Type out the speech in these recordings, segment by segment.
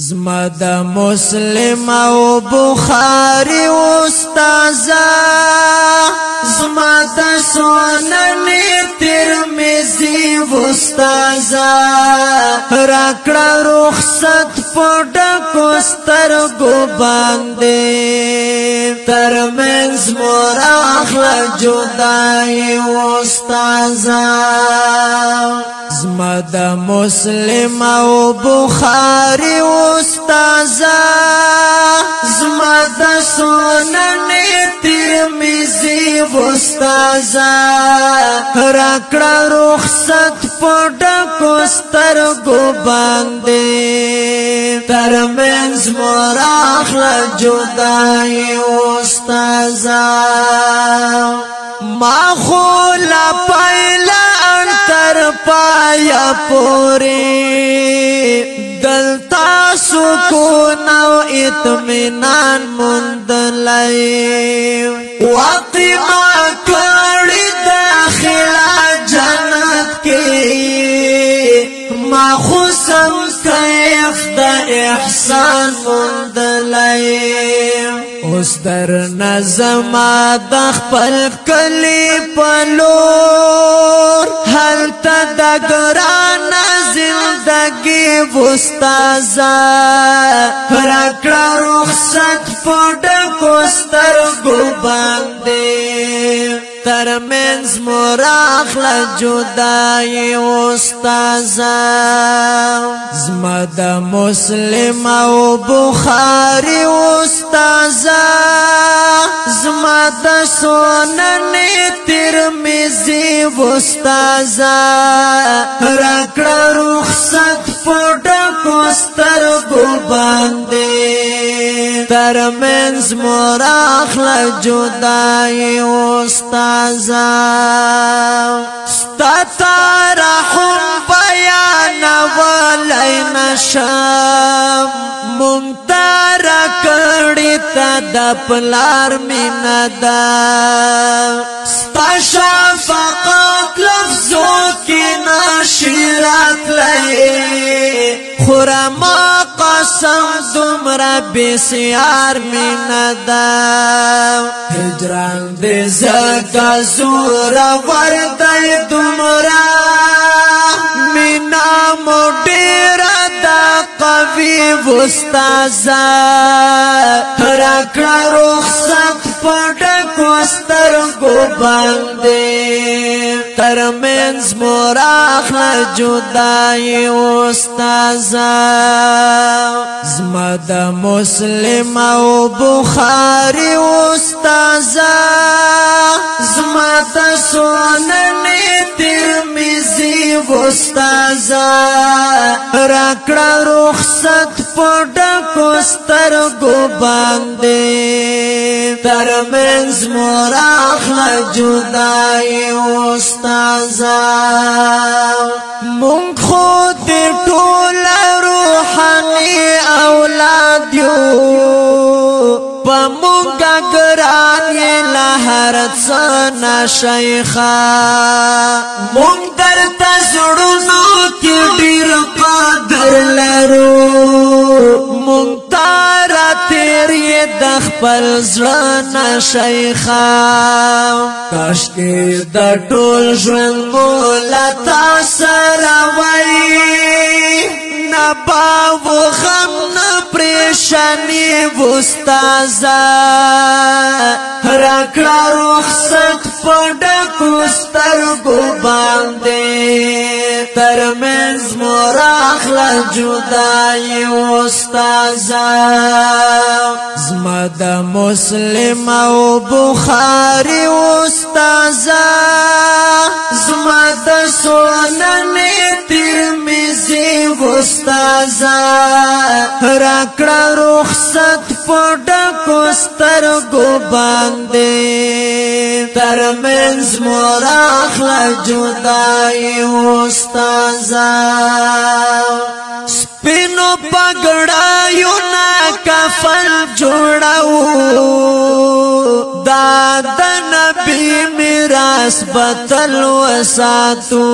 زما د مسلم او بخاری استازا زما د سنن ترمذی استازا راکړه رخصت پډکو سترګو باندې ترمنځ مور اخلا جدای استازا زما د مسلم او بخاری استازا زما د سنن ترمذی استازا راکړه رخصت پډکو سترګو باندې ترمنځ مور اخلا جدای استازا ما خو لا پایلا تر پایا پوری دلتا سکون او اطمینان مندلای وقت ما کړی داخلا جنت کې ما خو سم کیف د احسان مندلای اوس در نظم د خپل کلی پلور هل د ګران زندگی استازا راکړه رخصت پډکو سترګو باندې ترمنځ مور اخلا جدای استازا زما د مسلم او بخاری استازا زما د سنن ترمذی استازا راکړه رخصت پډکو سترګو باندې ترمنځ مور اخلا جدای استازا ستا رحم بیان ولای نشم مونږ کړی تا د پلار مینا دا ستا شفقت لفظو کې نشرات لای خورما قسم دمرا بسیار مینا دا هجران دې زکا زور وردای دمرا مینا موډیرا دا قوی استازا راکړه رخصت پډکو سترګو باندې ترمنځ مور اخلا جدای استازا زما د مسلم او بخاری استازا زما د سنن ترمذی استازا راکړه رخصت پډکو سترګو باندې ترمنځ مور اخلا جدای استازا مونږ خو دې ټول روحاني اولاد یو په مونږ ګران یې له هر څه نه شیخه مونږ درته زړونو کې ډېر قدر لرو مونږ تاره تېر یې د خپل زړه نه شیخه کاشکې د ټول ژوند مو له تا سره وای نه با و غم نه پریشانی استازا راکړه رخصت پډکو سترګو باندې ترمنځ مور اخلا جدای استازا زما د مسلم او بخاری استازا زما د سنن ترمذی استازا راکړه رخصت پډکو سترګو باندې ترمنځ مور اخلا جدای استازا سپینو پګړایو نا کفن جوړاو دا د نبی میراث بتل وساتو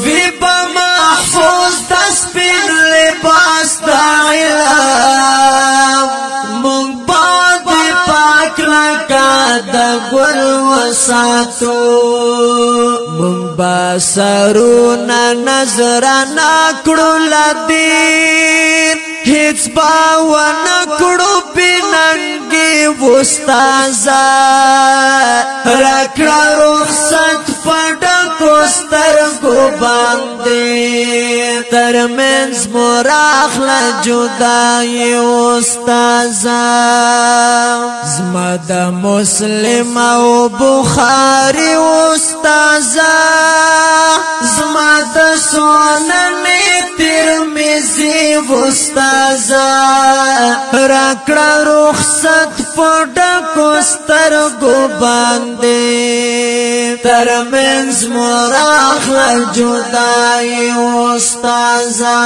وی په محفوظ د سپین لباس دا ساتو مونږ با سرونه نظرانا کړو لدین هیڅ با ونکړو بننګي وستازا راکړه رخصت پډکو سترګو باندې ترمنځ مراخله جدای استازا زما د مسلم او بخاری استازا زما د سنن ترمذی استازا راکړه رخصت پډکو سترګو باندې ترمنځ مراخله جدای استازا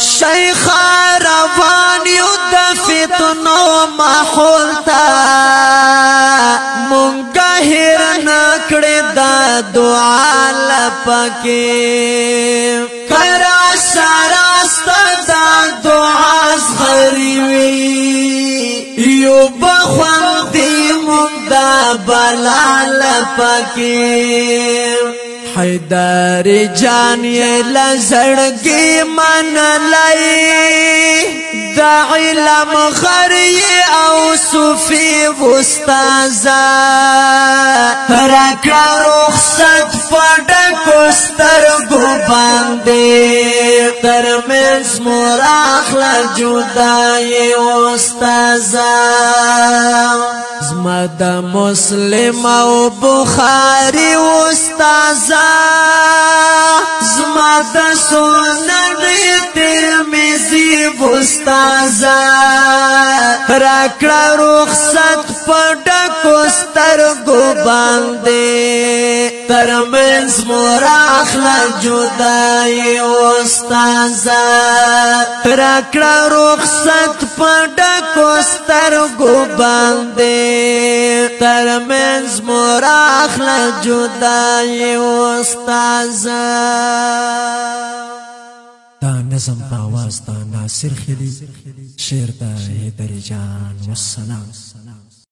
شیخ روان یو د فتنو ماحول تا مونږه هیر نکړه دا دعا لپکه کرا سراستا دا دعا زغریوی یو بخوان دی مونږه بلا لپکه حیدر جان یې لزړګي من لای دا علم غری او صوفي استازا راکړه رخصت پډکو سترګو باندې ترمنځ مراخله جدای استازا زما د مسلم او بخاری استازا زما د سنن ترمذی استازا راکړه رخصت پډکو سترګو باندې ترمنځ مراخله جدای استازا راکړه رخصت پډکو سترګو باندې ترمنځ مراخله جدای استازا دا نظم په आवाज دا ناصر خلی شعر دا حیدر جان والسلام